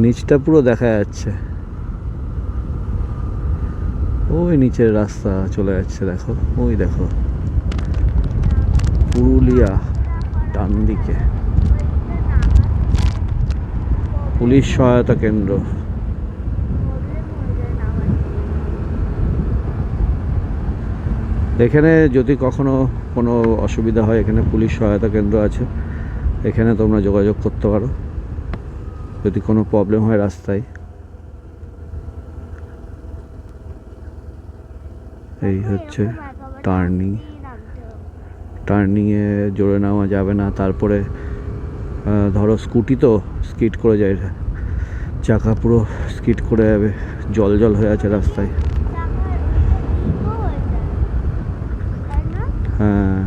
নিচটা পুরো দেখা যাচ্ছে, ওই নিচের রাস্তা চলে যাচ্ছে, দেখো ওই দেখো পুরুলিয়া ডান দিকে পুলিশ সহায়তা কেন্দ্র। এখানে যদি কখনো কোনো অসুবিধা হয়, এখানে পুলিশ সহায়তা কেন্দ্র আছে, এখানে তোমরা যোগাযোগ করতে পারো যদি কোনো প্রবলেম হয় রাস্তায়। এই হচ্ছে টার্নিংয়ে জোরে নেওয়া যাবে না। তারপরে ধরো স্কুটি তো স্কিড করে যায়, চাকা পুরো স্কিড করে যাবে, জল জল হয়ে আছে রাস্তায়। হ্যাঁ